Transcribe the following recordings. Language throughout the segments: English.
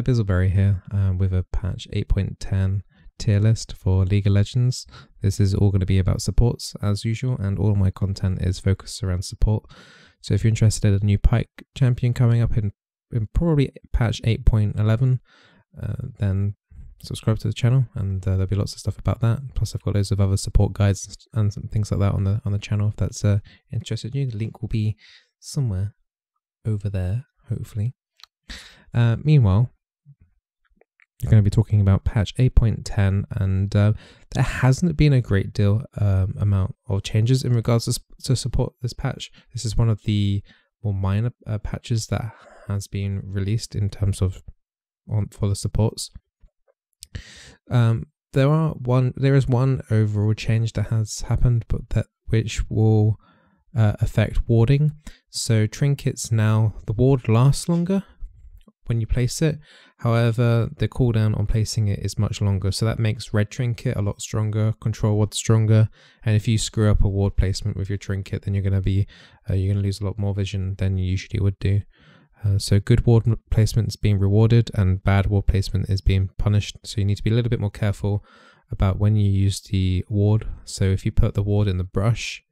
Bizzleberry here with a patch 8.10 tier list for League of Legends. This is all going to be about supports as usual, and all my content is focused around support. So if you're interested in a new Pyke champion coming up in probably patch 8.11, then subscribe to the channel, and there'll be lots of stuff about that. Plus I've got loads of other support guides and things like that on the channel if that's interested in you. The link will be somewhere over there, hopefully. Meanwhile, we're going to be talking about patch 8.10, and there hasn't been a great deal amount of changes in regards to support this patch. This is one of the more minor patches that has been released in terms of for the supports. There is one overall change that has happened, but which will affect warding. So trinkets now, the ward lasts longer when you place it. However, the cooldown on placing it is much longer, so that makes red trinket a lot stronger, control ward stronger. And if you screw up a ward placement with your trinket, then you're going to lose a lot more vision than you usually would do. So good ward placement is being rewarded, and bad ward placement is being punished. So you need to be a little bit more careful about when you use the ward. So if you put the ward in the brush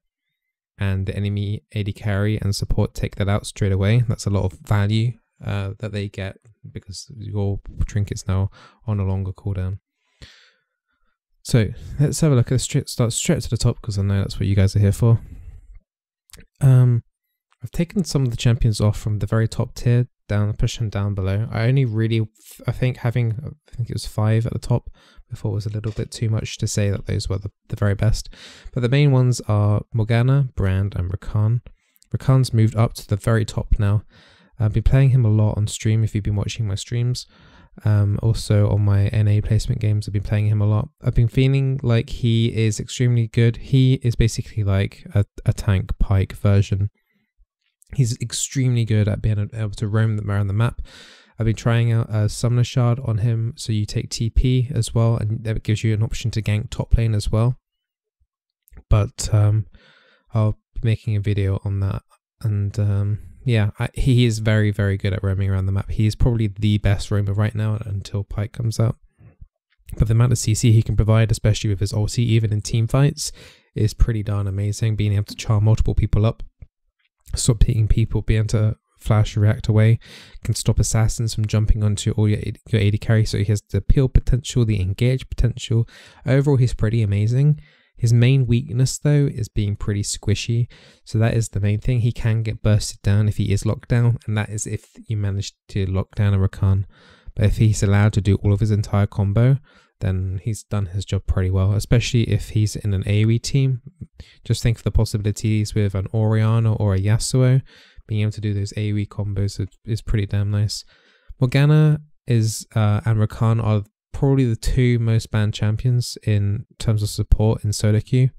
and the enemy AD carry and support take that out straight away, that's a lot of value that they get because your trinket's now on a longer cooldown. So let's have a look. Let's start straight to the top because I know that's what you guys are here for. I've taken some of the champions off from the very top tier down, push them down below. I only really, I think it was 5 at the top before was a little bit too much to say that those were the very best. But the main ones are Morgana, Brand, and Rakan. Rakan's moved up to the very top now. I've been playing him a lot on stream if you've been watching my streams. Also on my NA placement games, I've been playing him a lot. I've been feeling like he is extremely good. He is basically like a tank Pyke version. He's extremely good at being able to roam around the map. I've been trying out a Summoner Shard on him, so you take TP as well, and that gives you an option to gank top lane as well. But I'll be making a video on that, and yeah, he is very, very good at roaming around the map. He is probably the best roamer right now until Pyke comes out. But the amount of CC he can provide, especially with his ulti, even in team fights, is pretty darn amazing. Being able to charm multiple people up, stop hitting people, be able to flash react away, can stop assassins from jumping onto all your AD carry. So he has the peel potential, the engage potential. Overall, he's pretty amazing. His main weakness though is being pretty squishy, so that is the main thing. He can get bursted down if he is locked down, and that is if you manage to lock down a Rakan. But if he's allowed to do all of his entire combo, then he's done his job pretty well, especially if he's in an AoE team. Just think of the possibilities with an Orianna or a Yasuo. Being able to do those AoE combos is pretty damn nice. Morgana and Rakan are probably the 2 most banned champions in terms of support in solo queue.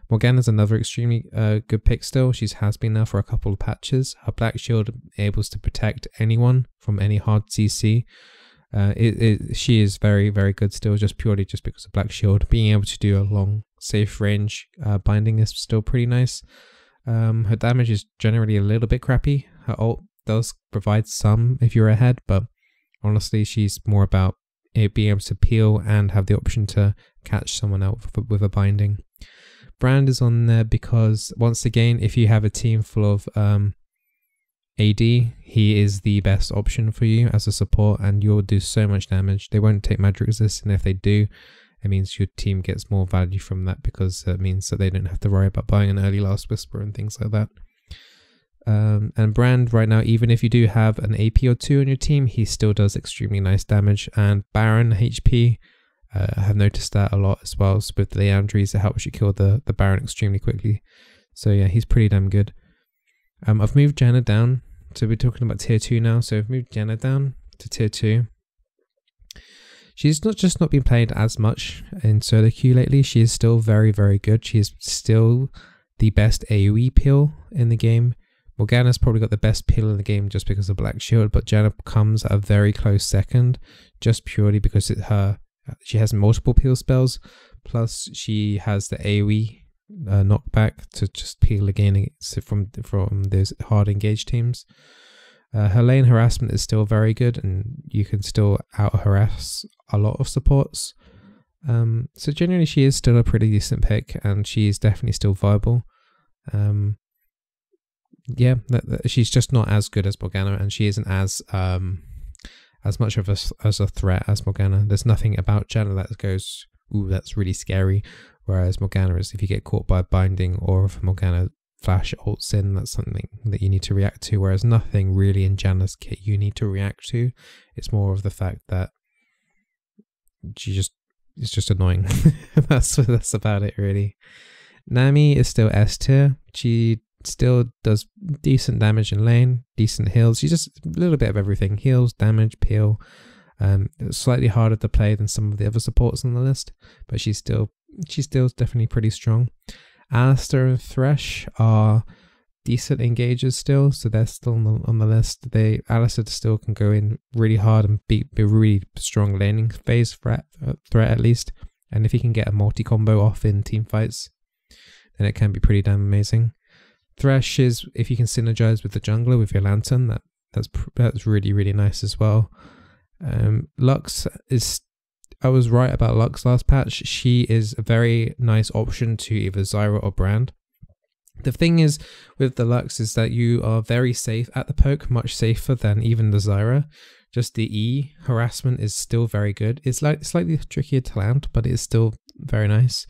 Morgana's another extremely good pick still. She has been now for a couple of patches. Her Black Shield able to protect anyone from any hard CC. She is very, very good still, just because of Black Shield. Being able to do a long safe range binding is still pretty nice. Her damage is generally a little bit crappy. Her ult does provide some if you're ahead, but honestly she's more about being able to peel and have the option to catch someone out with a binding. Brand is on there because, once again, if you have a team full of AD, he is the best option for you as a support, and you'll do so much damage. They won't take magic resist, and if they do, it means your team gets more value from that, because it means that they don't have to worry about buying an early last whisper and things like that. And Brand right now, even if you do have an AP or 2 on your team, he still does extremely nice damage. And Baron HP, I have noticed that a lot as well. So with the Leandries, it helps you kill the Baron extremely quickly. So yeah, he's pretty damn good. I've moved Janna down, so we're talking about tier 2 now. So I've moved Janna down to tier 2. She's not been played as much in solo queue lately. She is still very, very good. She is still the best AoE peel in the game. Morgana's probably got the best peel in the game just because of Black Shield, but Janna comes a very close second, just purely because she has multiple peel spells, plus she has the AoE knockback to just peel again from those hard engaged teams. Her lane harassment is still very good, and you can still out-harass a lot of supports. So generally she is still a pretty decent pick, and she is definitely still viable. Yeah, she's just not as good as Morgana, and she isn't as much of a threat as Morgana. There's nothing about Janna that goes, ooh, that's really scary. Whereas Morgana is, if you get caught by a binding, or if Morgana flash ults in, that's something that you need to react to. Whereas nothing really in Janna's kit you need to react to. It's more of the fact that it's just annoying. that's about it really. Nami is still S tier. She still does decent damage in lane, decent heals. She's just a little bit of everything: heals, damage, peel. It's slightly harder to play than some of the other supports on the list, but she's still definitely pretty strong. Alistair and Thresh are decent engagers still, so they're still on the list. Alistair still can go in really hard and be really strong laning phase threat at least. And if he can get a multi combo off in team fights, then it can be pretty damn amazing. Thresh is, if you can synergize with the jungler with your lantern, that's really, really nice as well. Lux is, I was right about Lux last patch. She is a very nice option to either Zyra or Brand. The thing is with the Lux is that you are very safe at the poke, much safer than even the Zyra. Just the E harassment is still very good. It's like slightly trickier to land, but it's still very nice.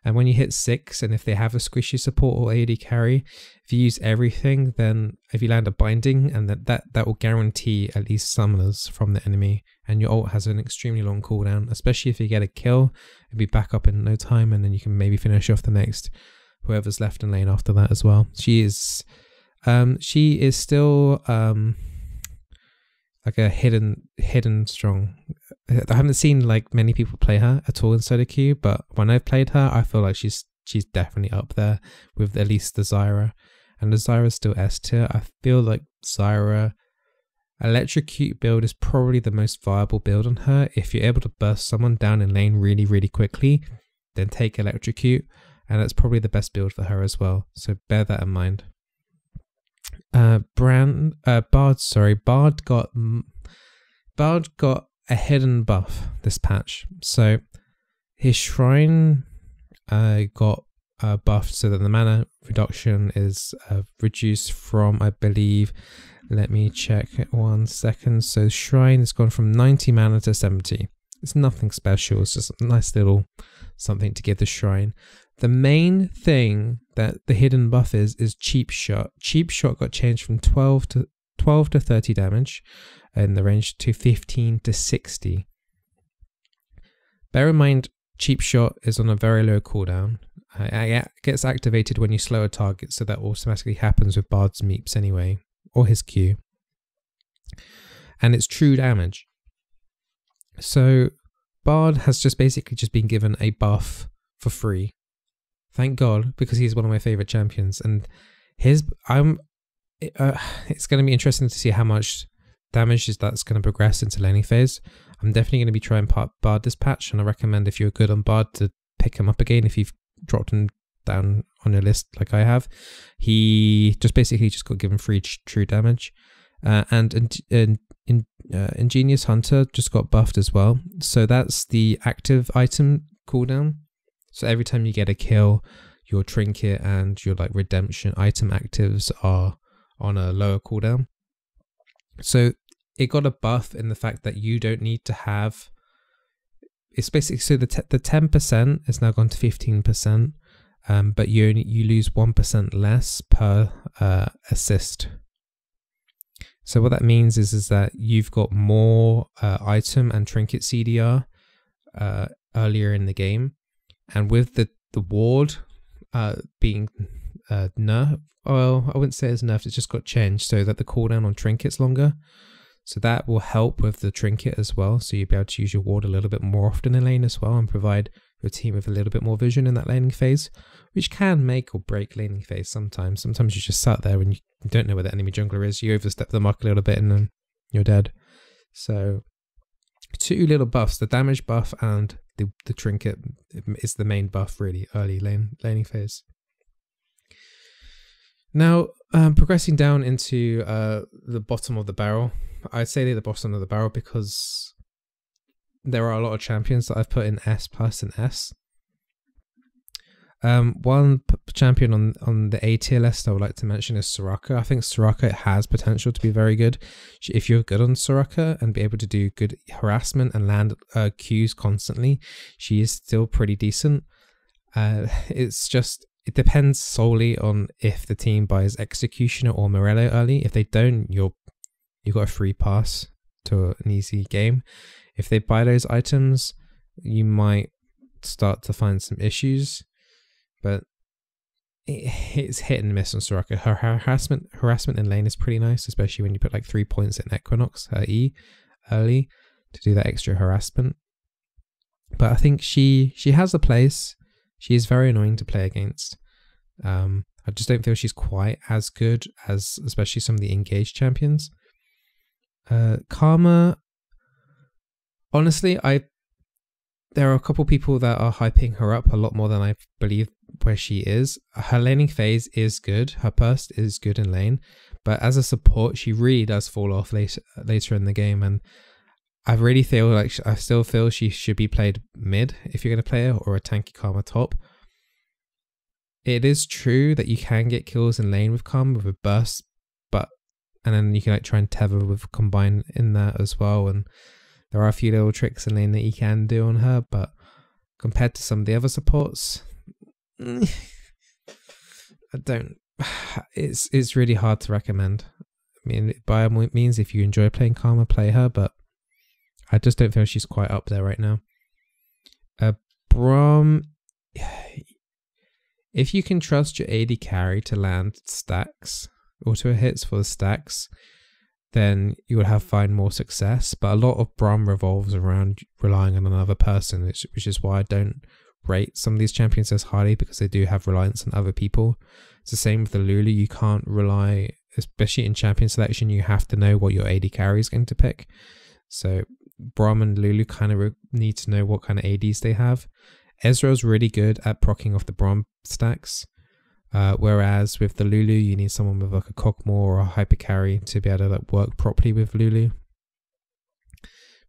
And when you hit 6, and if they have a squishy support or AD carry, if you use everything, then if you land a binding, and that will guarantee at least summoners from the enemy, and your ult has an extremely long cooldown, especially if you get a kill, it'll be back up in no time, and then you can maybe finish off the next whoever's left in lane after that as well. She is still like a hidden strong. I haven't seen like many people play her at all in solo queue, but when I've played her, I feel like she's definitely up there with at least the Zyra, and the Zyra's still S tier. I feel like Zyra electrocute build is probably the most viable build on her. If you're able to burst someone down in lane really, really quickly, then take electrocute, and that's probably the best build for her as well. So bear that in mind. Bard got a hidden buff this patch. So his shrine got buffed so that the mana reduction is reduced from, I believe, let me check it 1 second. So shrine has gone from 90 mana to 70. It's nothing special, it's just a nice little something to give the shrine. The main thing that the hidden buff is cheap shot. Cheap shot got changed from 12 to 30 damage in the range to 15 to 60. Bear in mind, cheap shot is on a very low cooldown. It gets activated when you slow a target, so that automatically happens with Bard's meeps anyway, or his Q. And it's true damage. So Bard has just basically been given a buff for free. Thank God, because he's one of my favorite champions, and it's going to be interesting to see how much damage that's going to progress into laning phase. I'm definitely going to be trying Bard this patch, and I recommend, if you're good on Bard, to pick him up again if you've dropped him down on your list like I have. He just got given free true damage, and Ingenious Hunter just got buffed as well. So that's the active item cooldown. So every time you get a kill, your trinket and your like redemption item actives are on a lower cooldown. So it got a buff in the fact that you don't need to have. It's basically, so the 10% is now gone to 15%, but you lose 1% less per assist. So what that means is that you've got more item and trinket CDR earlier in the game. And with the ward being nerfed, well, I wouldn't say it's nerfed, it's just got changed so that the cooldown on trinket's longer. So that will help with the trinket as well. So you'll be able to use your ward a little bit more often in lane as well, and provide your team with a little bit more vision in that laning phase, which can make or break laning phase sometimes. Sometimes you just sat there and you don't know where the enemy jungler is. You overstep the mark a little bit and then you're dead. So 2 little buffs, the damage buff and the trinket is the main buff really early laning phase. Now, Progressing down into the bottom of the barrel, I'd say the bottom of the barrel because there are a lot of champions that I've put in S plus and S. One champion on the A tier list I would like to mention is Soraka. I think Soraka has potential to be very good. If you're good on Soraka and be able to do good harassment and land Qs constantly, she is still pretty decent. It depends solely on if the team buys Executioner or Morello early. If they don't, you've got a free pass to an easy game. If they buy those items, you might start to find some issues. But it's hit and miss on Soraka. Her harassment in lane is pretty nice, especially when you put like 3 points in Equinox, her E, early to do that extra harassment. But I think she has a place. She is very annoying to play against. I just don't feel she's quite as good as especially some of the engaged champions. Karma, honestly, there are a couple people that are hyping her up a lot more than I believe where she is. Her laning phase is good. Her burst is good in lane. But as a support, she really does fall off later in the game. And I really feel like I still feel she should be played mid if you're going to play her, or a tanky Karma top. It is true that you can get kills in lane with Karma with a burst, and then you can like try and tether with combine in that as well. And there are a few little tricks in lane that you can do on her, but compared to some of the other supports, I don't. It's really hard to recommend. I mean, by all means, if you enjoy playing Karma, play her, but I just don't feel she's quite up there right now. Braum, if you can trust your AD carry to land stacks, auto hits for the stacks, then you would have find more success. But a lot of Braum revolves around relying on another person, which is why I don't rate some of these champions as highly, because they do have reliance on other people. It's the same with the Lulu. You can't rely, especially in champion selection, you have to know what your AD carry is going to pick. So Braum and Lulu kind of need to know what kind of ADs they have. Ezreal's really good at proccing off the Braum stacks. Whereas with the Lulu, you need someone with like a Cogmore or a Hyper Carry to be able to like work properly with Lulu.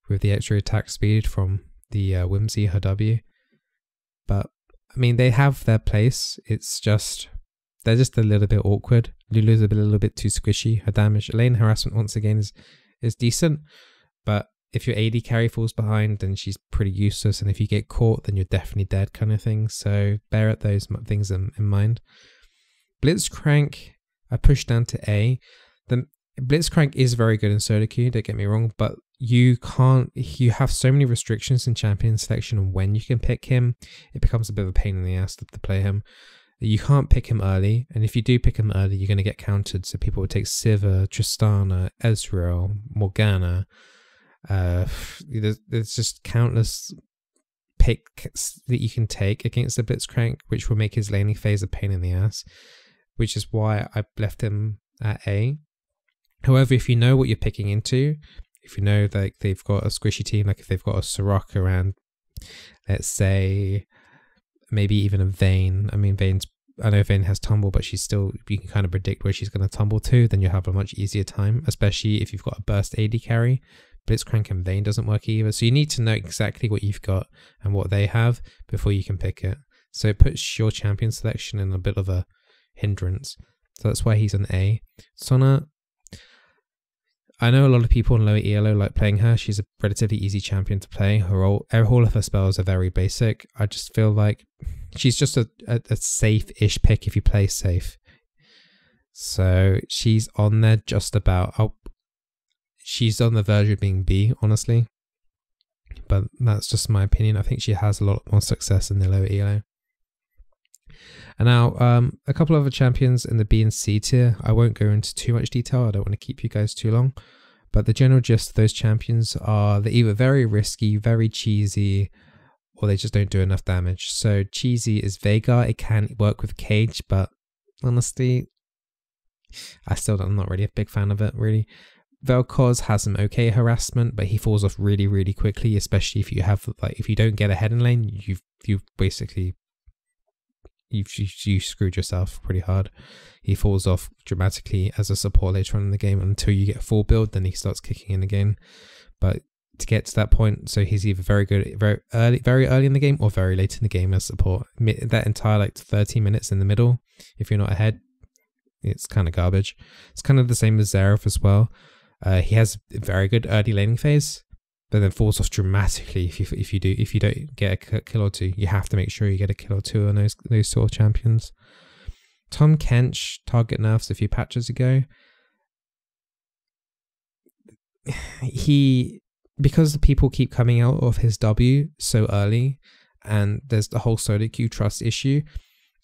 With the extra attack speed from the Whimsy, her W. But, I mean, they have their place. It's just, they're just a little bit awkward. Lulu's a little bit too squishy. Her damage, lane harassment once again is decent. But if your AD carry falls behind, then she's pretty useless. And if you get caught, then you're definitely dead kind of thing. So bear at those things in mind. Blitzcrank, I pushed down to A. The Blitzcrank is very good in solo queue, don't get me wrong, but you have so many restrictions in champion selection on when you can pick him. It becomes a bit of a pain in the ass to play him. You can't pick him early, and if you do pick him early, you're going to get countered. So people would take Sivir, Tristana, Ezreal, Morgana. There's just countless picks that you can take against the Blitzcrank, which will make his laning phase a pain in the ass, which is why I left him at A. However, if you know what you're picking into, if you know that they've got a squishy team, like if they've got a Soraka and let's say maybe even a Vayne. I mean, I know Vayne has tumble, but she's still, you can kind of predict where she's going to tumble to, then you'll have a much easier time, especially if you've got a burst AD carry. Blitzcrank and Vayne doesn't work either. So you need to know exactly what you've got and what they have before you can pick it. So it puts your champion selection in a bit of a hindrance. So that's why he's an A. Sona, I know a lot of people in lower ELO like playing her. She's a relatively easy champion to play. All of her spells are very basic. I just feel like she's just a safe-ish pick if you play safe. So she's on there just about. She's on the verge of being B, honestly. But that's just my opinion. I think she has a lot more success in the lower ELO. And now, a couple of other champions in the B and C tier. I won't go into too much detail. I don't want to keep you guys too long. But the general gist of those champions are they're either very risky, very cheesy, or they just don't do enough damage. So cheesy is Veigar. It can work with Cage, but honestly, I'm not really a big fan of it, really. Vel'Koz has some okay harassment, but he falls off really, really quickly, especially if you have, like, if you don't get ahead in lane, you've basically you screwed yourself pretty hard. He falls off dramatically as a support later on in the game until you get full build, then he starts kicking in again. But to get to that point, so he's either very good very early in the game or very late in the game as support. That entire like 30 minutes in the middle, if you're not ahead, it's kind of garbage. It's kind of the same as Zeref as well. He has a very good early laning phase, but then falls off dramatically if you don't get a kill or two. You have to make sure you get a kill or two on those sort of champions. Tom Kench target nerfs a few patches ago. Because the people keep coming out of his W so early, and there's the whole solo queue trust issue,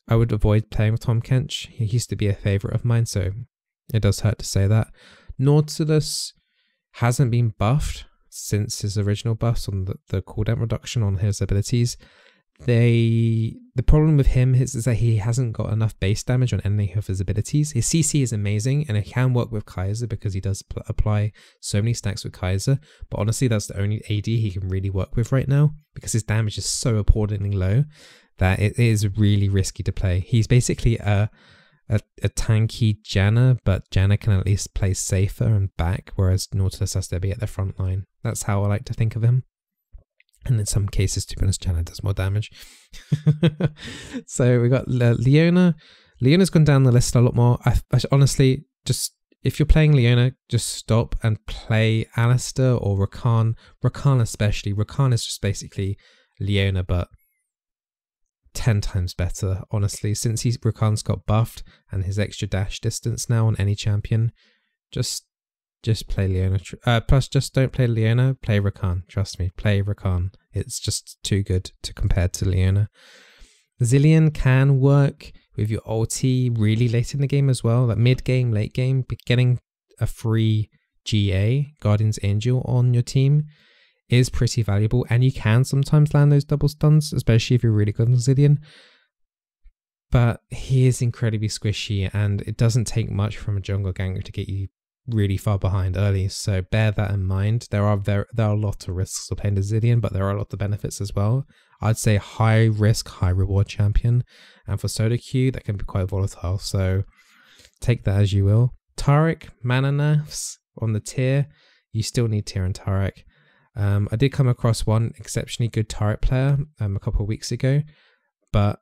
I would avoid playing with Tom Kench. He used to be a favorite of mine, so it does hurt to say that. Nautilus hasn't been buffed since his original buffs on the cooldown reduction on his abilities. The problem with him is that he hasn't got enough base damage on any of his abilities. His CC is amazing and it can work with Kaiser because he does apply so many stacks with Kaiser, but honestly that's the only AD he can really work with right now because his damage is so appallingly low that it is really risky to play. He's basically a tanky Janna, but Janna can at least play safer and back, whereas Nautilus has to be at the front line. That's how I like to think of him. And in some cases, to be honest, Janna does more damage. So we got Leona. Leona's gone down the list a lot more. I honestly, just if you're playing Leona, just stop and play Alistair or Rakan. Rakan especially. Rakan is just basically Leona, but 10 times better, honestly. Since Rakan's got buffed and his extra dash distance now on any champion, just play Leona. Plus, just don't play Leona, play Rakan. Trust me, play Rakan. It's just too good to compare to Leona. Zilean can work with your ulti really late in the game as well, like mid-game, late game. But getting a free GA, Guardian's Angel, on your team is pretty valuable, and you can sometimes land those double stuns, especially if you're really good on Zilean. But he is incredibly squishy, and it doesn't take much from a jungle gank to get you really far behind early, so bear that in mind. There are a lot of risks of playing the Zilean, but there are a lot of benefits as well. I'd say high risk, high reward champion, and for solo queue that can be quite volatile, so take that as you will. Taric, mana nerfs on the tier. You still need tier and Taric. I did come across one exceptionally good Taric player a couple of weeks ago, but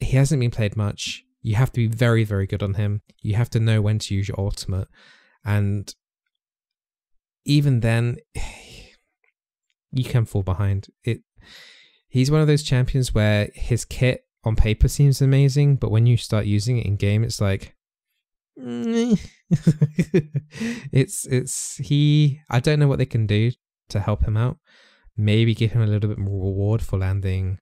he hasn't been played much. You have to be very, very good on him. You have to know when to use your ultimate. And even then, you can fall behind. He's one of those champions where his kit on paper seems amazing, but when you start using it in game, it's like... I don't know what they can do to help him out. Maybe give him a little bit more reward for landing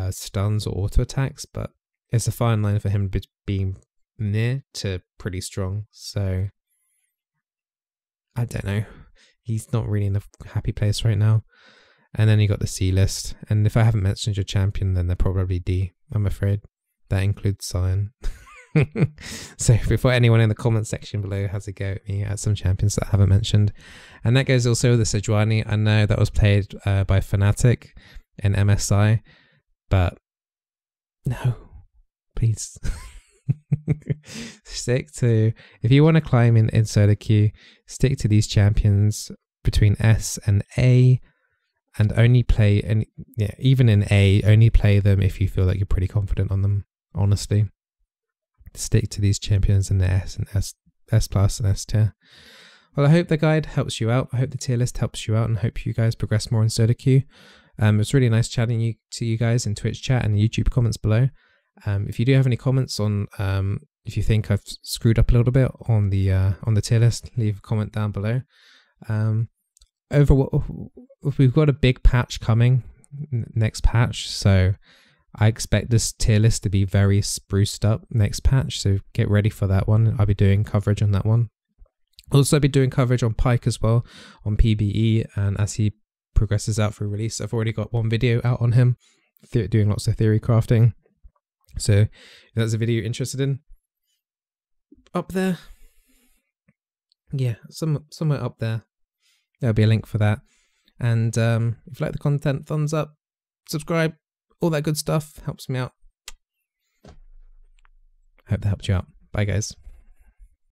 stuns or auto attacks, but it's a fine line for him being near to pretty strong. So I don't know. He's not really in a happy place right now. And then you got the C list. And if I haven't mentioned your champion, then they're probably D, I'm afraid. That includes Sion. So before anyone in the comment section below has a go at me at some champions that I haven't mentioned. And that goes also with the Sejuani. I know that was played by Fnatic in MSI, but no, please. Stick to, if you want to climb in solo queue, stick to these champions between S and A, and only play, and yeah, even in A, only play them if you feel like you're pretty confident on them, honestly. Stick to these champions in the S and S plus and S tier. Well, I hope the guide helps you out. I hope the tier list helps you out, and hope you guys progress more in solo queue. It was really nice chatting to you guys in Twitch chat and the YouTube comments below. If you do have any comments on if you think I've screwed up a little bit on the tier list, leave a comment down below. We've got a big patch coming next patch, so I expect this tier list to be very spruced up next patch, so get ready for that one. I'll be doing coverage on that one. Also, I'll be doing coverage on Pyke as well, on PBE, and as he progresses out for release. I've already got one video out on him, doing lots of theory crafting. So if that's a video you're interested in, up there, yeah, somewhere up there, there'll be a link for that. And if you like the content, thumbs up, subscribe, all that good stuff helps me out. Hope that helped you out. Bye guys.